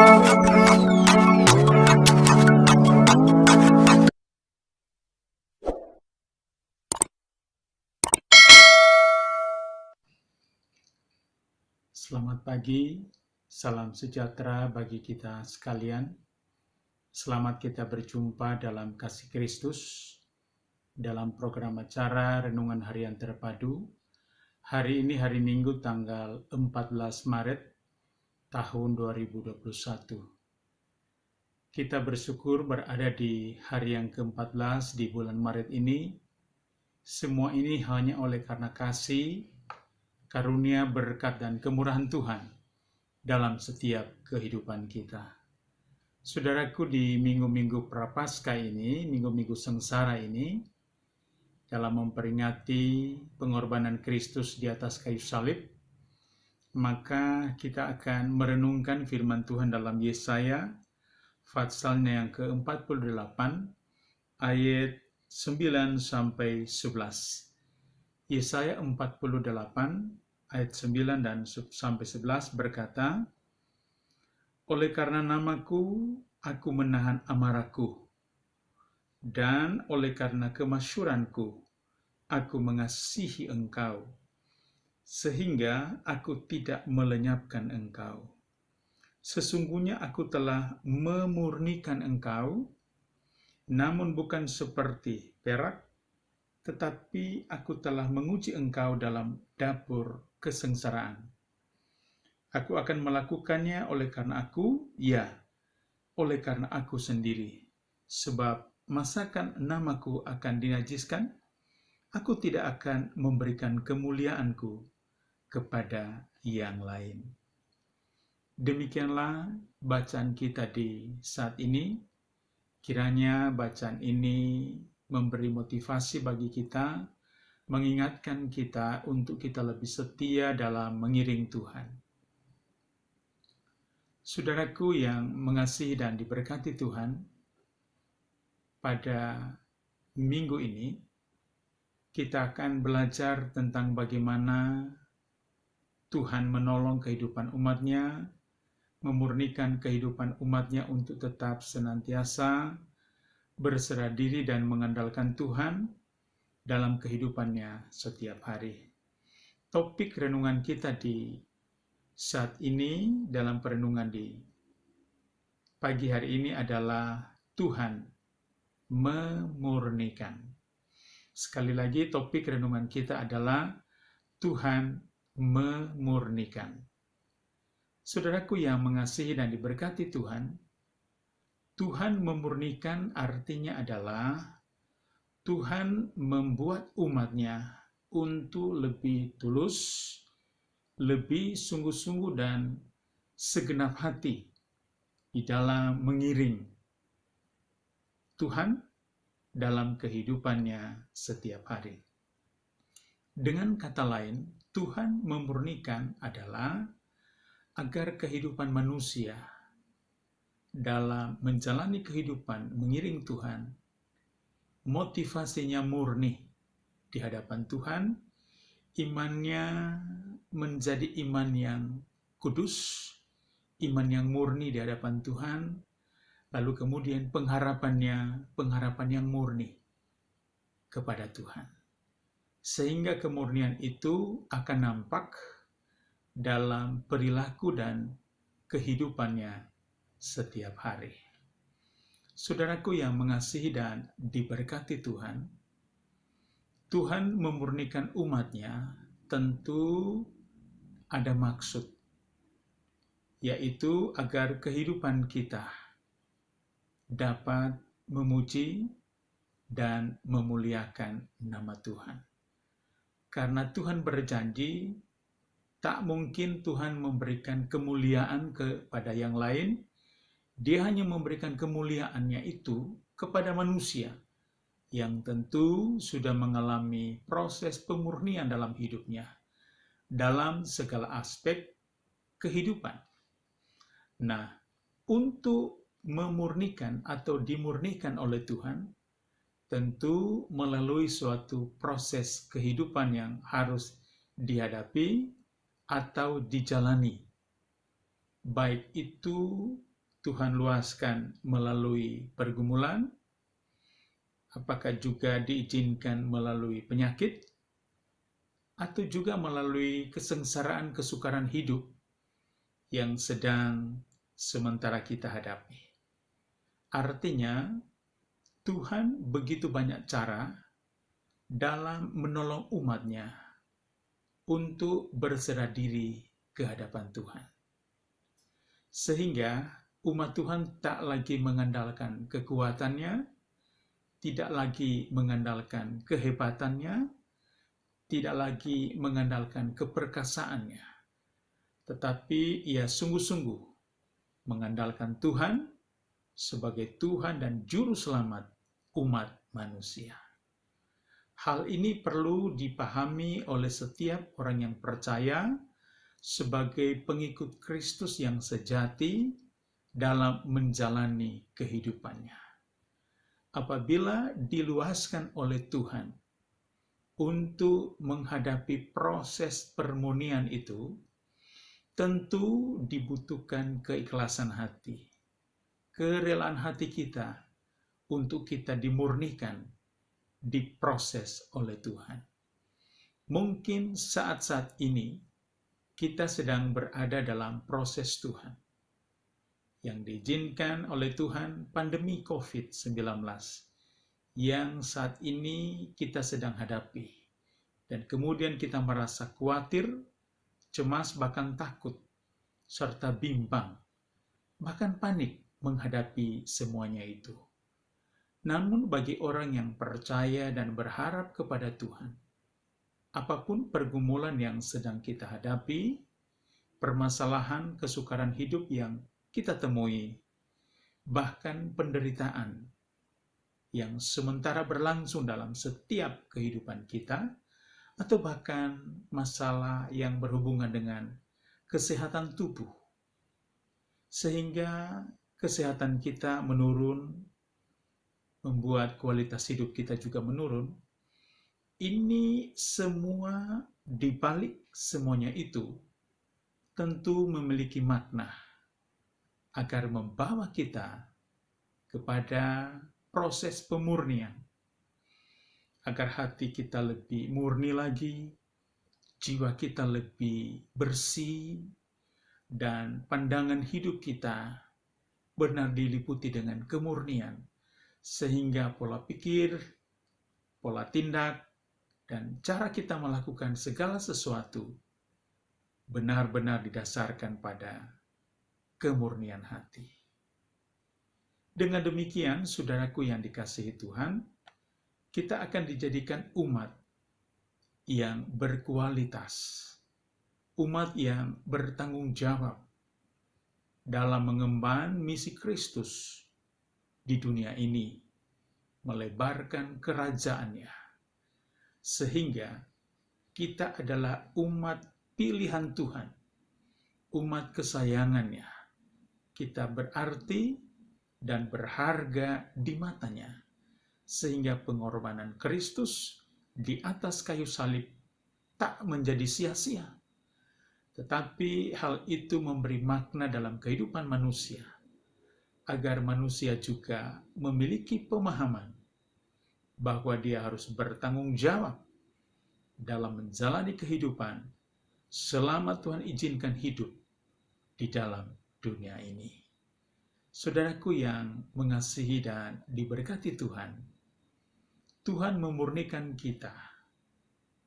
Selamat pagi, salam sejahtera bagi kita sekalian. Selamat kita berjumpa dalam kasih Kristus dalam program acara Renungan Harian Terpadu. Hari ini hari Minggu tanggal 14 Maret tahun 2021. Kita bersyukur berada di hari yang ke-14 di bulan Maret ini. Semua ini hanya oleh karena kasih, karunia, berkat, dan kemurahan Tuhan dalam setiap kehidupan kita. Saudaraku, di minggu-minggu Prapaskah ini, minggu-minggu sengsara ini, dalam memperingati pengorbanan Kristus di atas kayu salib, maka kita akan merenungkan firman Tuhan dalam Yesaya, pasalnya yang ke-48, ayat 9 sampai 11. Yesaya 48 ayat 9 dan sampai 11 berkata, "Oleh karena namaku, aku menahan amarahku, dan oleh karena kemasyuranku, aku mengasihi engkau, sehingga aku tidak melenyapkan engkau. Sesungguhnya aku telah memurnikan engkau, namun bukan seperti perak, tetapi aku telah menguji engkau dalam dapur kesengsaraan. Aku akan melakukannya oleh karena aku, ya, oleh karena aku sendiri. Sebab masakan namaku akan dinajiskan, aku tidak akan memberikan kemuliaanku kepada yang lain." Demikianlah bacaan kita di saat ini. Kiranya bacaan ini memberi motivasi bagi kita, mengingatkan kita untuk kita lebih setia dalam mengiring Tuhan. Saudaraku yang mengasihi dan diberkati Tuhan, pada minggu ini kita akan belajar tentang bagaimana Tuhan menolong kehidupan umat-Nya, memurnikan kehidupan umat-Nya untuk tetap senantiasa berserah diri dan mengandalkan Tuhan dalam kehidupannya setiap hari. Topik renungan kita di saat ini dalam perenungan di pagi hari ini adalah Tuhan memurnikan. Sekali lagi, topik renungan kita adalah Tuhan memurnikan. Saudaraku yang mengasihi dan diberkati Tuhan, Tuhan memurnikan artinya adalah Tuhan membuat umat-Nya untuk lebih tulus, lebih sungguh-sungguh dan segenap hati di dalam mengiring Tuhan dalam kehidupannya setiap hari. Dengan kata lain, Tuhan memurnikan adalah agar kehidupan manusia dalam menjalani kehidupan mengiring Tuhan, motivasinya murni di hadapan Tuhan, imannya menjadi iman yang kudus, iman yang murni di hadapan Tuhan, lalu kemudian pengharapan yang murni kepada Tuhan. Sehingga kemurnian itu akan nampak dalam perilaku dan kehidupannya setiap hari. Saudaraku yang mengasihi dan diberkati Tuhan, Tuhan memurnikan umat-Nya tentu ada maksud, yaitu agar kehidupan kita dapat memuji dan memuliakan nama Tuhan. Karena Tuhan berjanji, tak mungkin Tuhan memberikan kemuliaan kepada yang lain. Dia hanya memberikan kemuliaannya itu kepada manusia yang tentu sudah mengalami proses pemurnian dalam hidupnya, dalam segala aspek kehidupan. Nah, untuk memurnikan atau dimurnikan oleh Tuhan, tentu melalui suatu proses kehidupan yang harus dihadapi atau dijalani. Baik itu Tuhan luaskan melalui pergumulan? Apakah juga diizinkan melalui penyakit? Atau juga melalui kesengsaraan kesukaran hidup yang sedang sementara kita hadapi? Artinya, Tuhan begitu banyak cara dalam menolong umatnya untuk berserah diri ke hadapan Tuhan. Sehingga umat Tuhan tak lagi mengandalkan kekuatannya, tidak lagi mengandalkan kehebatannya, tidak lagi mengandalkan keperkasaannya, tetapi ia sungguh-sungguh mengandalkan Tuhan sebagai Tuhan dan Juru Selamat umat manusia. Hal ini perlu dipahami oleh setiap orang yang percaya sebagai pengikut Kristus yang sejati dalam menjalani kehidupannya. Apabila diluaskan oleh Tuhan untuk menghadapi proses permurnian itu, tentu dibutuhkan keikhlasan hati, kerelaan hati kita untuk kita dimurnikan, diproses oleh Tuhan. Mungkin saat-saat ini kita sedang berada dalam proses Tuhan yang diizinkan oleh Tuhan, pandemi COVID-19 yang saat ini kita sedang hadapi. Dan kemudian kita merasa khawatir, cemas, bahkan takut, serta bimbang, bahkan panik menghadapi semuanya itu. Namun bagi orang yang percaya dan berharap kepada Tuhan, apapun pergumulan yang sedang kita hadapi, permasalahan kesukaran hidup yang kita temui, bahkan penderitaan yang sementara berlangsung dalam setiap kehidupan kita, atau bahkan masalah yang berhubungan dengan kesehatan tubuh, sehingga kesehatan kita menurun, membuat kualitas hidup kita juga menurun. Ini semua, dibalik semuanya itu, tentu memiliki makna agar membawa kita kepada proses pemurnian, agar hati kita lebih murni lagi, jiwa kita lebih bersih, dan pandangan hidup kita benar diliputi dengan kemurnian, sehingga pola pikir, pola tindak, dan cara kita melakukan segala sesuatu benar-benar didasarkan pada kemurnian hati. Dengan demikian, saudaraku yang dikasihi Tuhan, kita akan dijadikan umat yang berkualitas, umat yang bertanggung jawab dalam mengemban misi Kristus di dunia ini, melebarkan kerajaannya, sehingga kita adalah umat pilihan Tuhan, umat kesayangannya. Kita berarti dan berharga di matanya, sehingga pengorbanan Kristus di atas kayu salib tak menjadi sia-sia, tetapi hal itu memberi makna dalam kehidupan manusia, agar manusia juga memiliki pemahaman bahwa dia harus bertanggung jawab dalam menjalani kehidupan selama Tuhan izinkan hidup di dalam dunia ini. Saudaraku yang mengasihi dan diberkati Tuhan, Tuhan memurnikan kita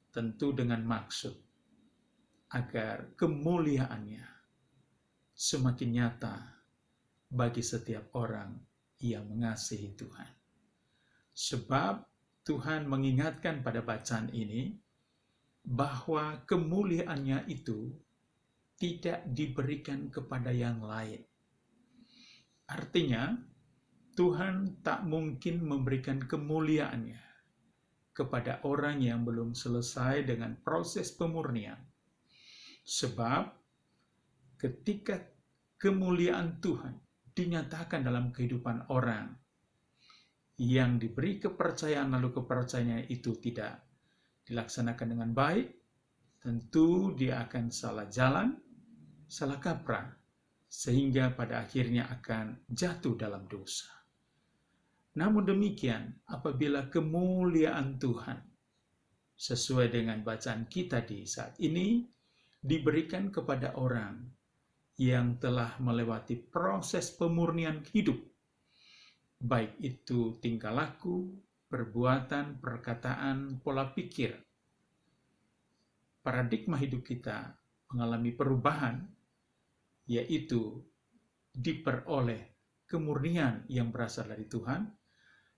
tentu dengan maksud agar kemuliaannya semakin nyata bagi setiap orang yang mengasihi Tuhan. Sebab Tuhan mengingatkan pada bacaan ini bahwa kemuliaannya itu tidak diberikan kepada yang lain. Artinya, Tuhan tak mungkin memberikan kemuliaannya kepada orang yang belum selesai dengan proses pemurnian. Sebab ketika kemuliaan Tuhan dinyatakan dalam kehidupan orang yang diberi kepercayaan, lalu kepercayaan itu tidak dilaksanakan dengan baik, tentu dia akan salah jalan, salah kaprah, sehingga pada akhirnya akan jatuh dalam dosa. Namun demikian, apabila kemuliaan Tuhan sesuai dengan bacaan kita di saat ini diberikan kepada orang yang telah melewati proses pemurnian hidup, baik itu tingkah laku, perbuatan, perkataan, pola pikir, paradigma hidup kita mengalami perubahan, yaitu diperoleh kemurnian yang berasal dari Tuhan,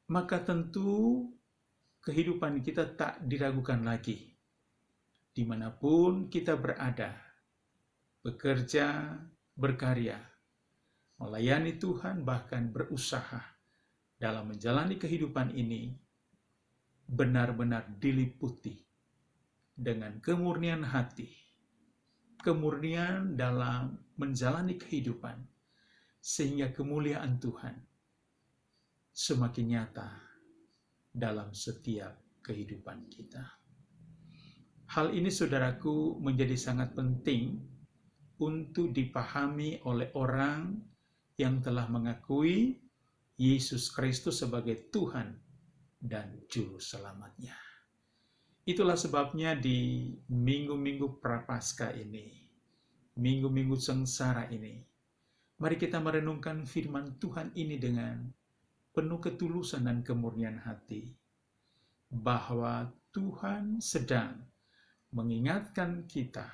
maka tentu kehidupan kita tak diragukan lagi. Dimanapun kita berada, bekerja, berkarya, melayani Tuhan, bahkan berusaha dalam menjalani kehidupan ini, benar-benar diliputi dengan kemurnian hati, kemurnian dalam menjalani kehidupan, sehingga kemuliaan Tuhan semakin nyata dalam setiap kehidupan kita. Hal ini, saudaraku, menjadi sangat penting untuk dipahami oleh orang yang telah mengakui Yesus Kristus sebagai Tuhan dan Juru Selamatnya. Itulah sebabnya di minggu-minggu Prapaskah ini, minggu-minggu sengsara ini, mari kita merenungkan firman Tuhan ini dengan penuh ketulusan dan kemurnian hati, bahwa Tuhan sedang mengingatkan kita,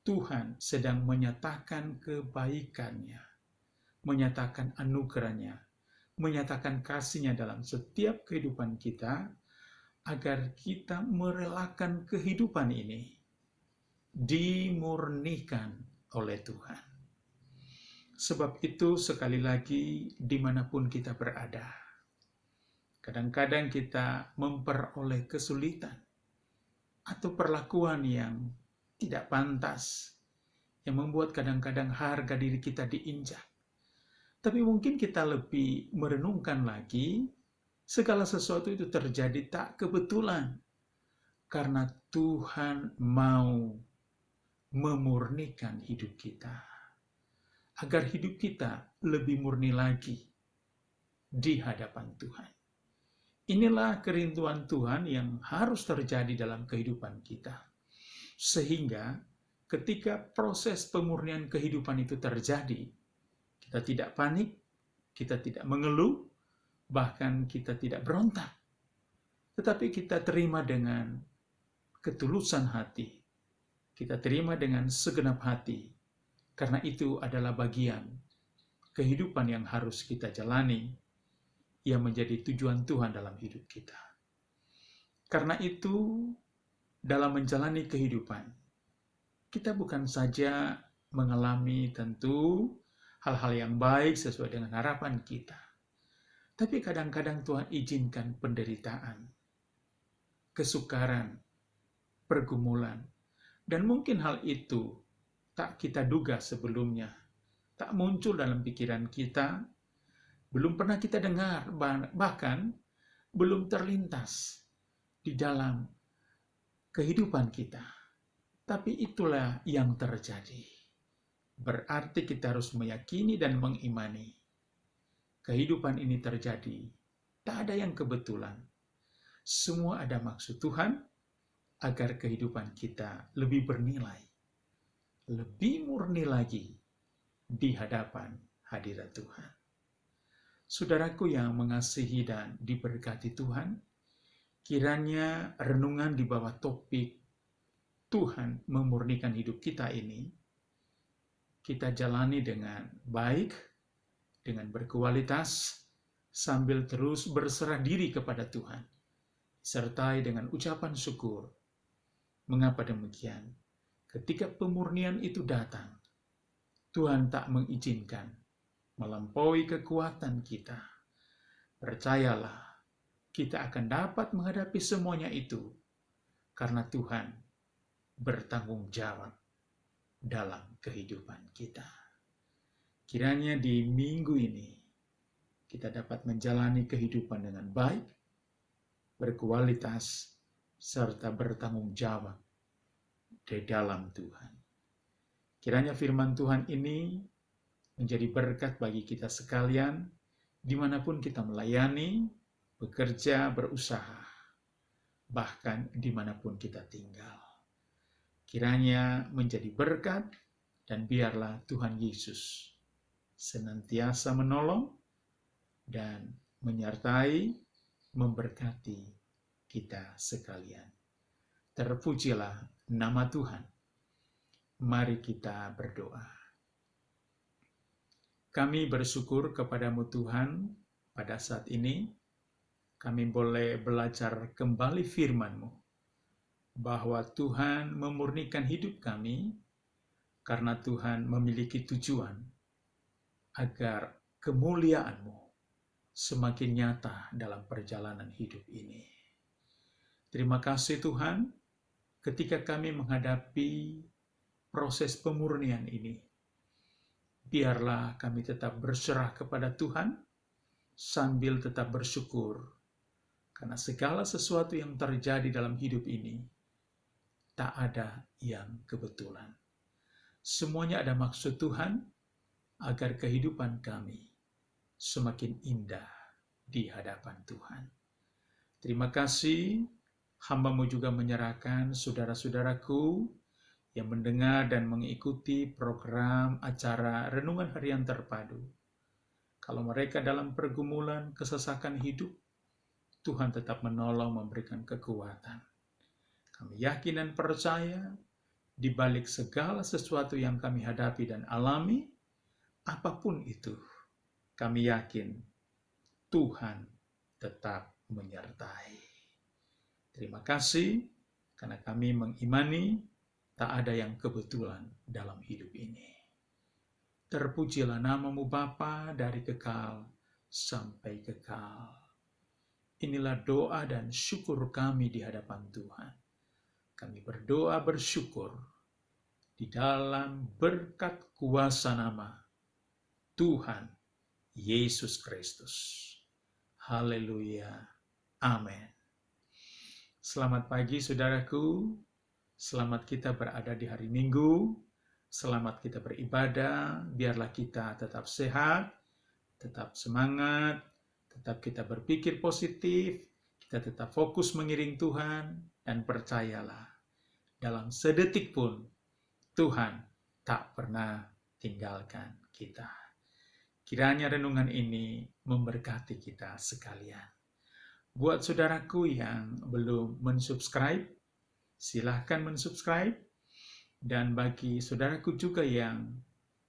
Tuhan sedang menyatakan kebaikannya, menyatakan anugerahnya, menyatakan kasihnya dalam setiap kehidupan kita, agar kita merelakan kehidupan ini dimurnikan oleh Tuhan. Sebab itu, sekali lagi, dimanapun kita berada, kadang-kadang kita memperoleh kesulitan atau perlakuan yang tidak pantas, yang membuat kadang-kadang harga diri kita diinjak. Tapi mungkin kita lebih merenungkan lagi, segala sesuatu itu terjadi tak kebetulan, karena Tuhan mau memurnikan hidup kita, agar hidup kita lebih murni lagi di hadapan Tuhan. Inilah kerinduan Tuhan yang harus terjadi dalam kehidupan kita. Sehingga ketika proses pemurnian kehidupan itu terjadi, kita tidak panik, kita tidak mengeluh, bahkan kita tidak berontak. Tetapi kita terima dengan ketulusan hati. Kita terima dengan segenap hati. Karena itu adalah bagian kehidupan yang harus kita jalani, yang menjadi tujuan Tuhan dalam hidup kita. Karena itu, dalam menjalani kehidupan, kita bukan saja mengalami tentu hal-hal yang baik sesuai dengan harapan kita, tapi kadang-kadang Tuhan izinkan penderitaan, kesukaran, pergumulan, dan mungkin hal itu tak kita duga sebelumnya, tak muncul dalam pikiran kita, belum pernah kita dengar, bahkan belum terlintas di dalam kehidupan kita. Tapi itulah yang terjadi. Berarti kita harus meyakini dan mengimani. Kehidupan ini terjadi, tak ada yang kebetulan. Semua ada maksud Tuhan, agar kehidupan kita lebih bernilai, lebih murni lagi di hadapan hadirat Tuhan. Saudaraku yang mengasihi dan diberkati Tuhan, kiranya renungan di bawah topik Tuhan memurnikan hidup kita ini, kita jalani dengan baik, dengan berkualitas, sambil terus berserah diri kepada Tuhan, sertai dengan ucapan syukur. Mengapa demikian? Ketika pemurnian itu datang, Tuhan tak mengizinkan melampaui kekuatan kita. Percayalah, kita akan dapat menghadapi semuanya itu, karena Tuhan bertanggung jawab dalam kehidupan kita. Kiranya di minggu ini, kita dapat menjalani kehidupan dengan baik, berkualitas, serta bertanggung jawab di dalam Tuhan. Kiranya firman Tuhan ini menjadi berkat bagi kita sekalian, dimanapun kita melayani, bekerja, berusaha, bahkan dimanapun kita tinggal. Kiranya menjadi berkat, dan biarlah Tuhan Yesus senantiasa menolong dan menyertai, memberkati kita sekalian. Terpujilah nama Tuhan. Mari kita berdoa. Kami bersyukur kepadamu Tuhan, pada saat ini kami boleh belajar kembali firman-Mu, bahwa Tuhan memurnikan hidup kami, karena Tuhan memiliki tujuan agar kemuliaan-Mu semakin nyata dalam perjalanan hidup ini. Terima kasih Tuhan, ketika kami menghadapi proses pemurnian ini, biarlah kami tetap berserah kepada Tuhan, sambil tetap bersyukur, karena segala sesuatu yang terjadi dalam hidup ini, tak ada yang kebetulan. Semuanya ada maksud Tuhan, agar kehidupan kami semakin indah di hadapan Tuhan. Terima kasih, hamba-Mu juga menyerahkan saudara-saudaraku yang mendengar dan mengikuti program acara Renungan Harian Terpadu. Kalau mereka dalam pergumulan kesesakan hidup, Tuhan tetap menolong, memberikan kekuatan. Kami yakin dan percaya, di balik segala sesuatu yang kami hadapi dan alami, apapun itu, kami yakin Tuhan tetap menyertai. Terima kasih, karena kami mengimani tak ada yang kebetulan dalam hidup ini. Terpujilah nama-Mu Bapa dari kekal sampai kekal. Inilah doa dan syukur kami di hadapan Tuhan. Kami berdoa bersyukur di dalam berkat kuasa nama Tuhan Yesus Kristus. Haleluya. Amin. Selamat pagi saudaraku. Selamat kita berada di hari Minggu. Selamat kita beribadah. Biarlah kita tetap sehat, tetap semangat, tetap kita berpikir positif, kita tetap fokus mengiring Tuhan, dan percayalah, dalam sedetik pun Tuhan tak pernah tinggalkan kita. Kiranya renungan ini memberkati kita sekalian. Buat saudaraku yang belum mensubscribe, silahkan mensubscribe. Dan bagi saudaraku juga yang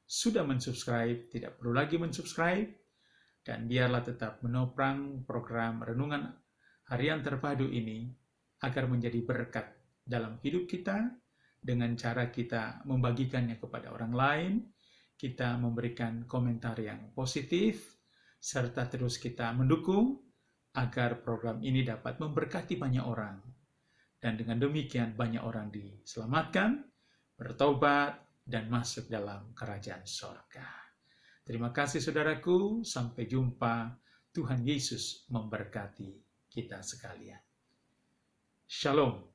sudah mensubscribe, tidak perlu lagi mensubscribe. Dan biarlah tetap menopang program Renungan Harian Terpadu ini, agar menjadi berkat dalam hidup kita, dengan cara kita membagikannya kepada orang lain, kita memberikan komentar yang positif, serta terus kita mendukung agar program ini dapat memberkati banyak orang. Dan dengan demikian banyak orang diselamatkan, bertobat, dan masuk dalam kerajaan sorga. Terima kasih saudaraku, sampai jumpa. Tuhan Yesus memberkati kita sekalian. Shalom.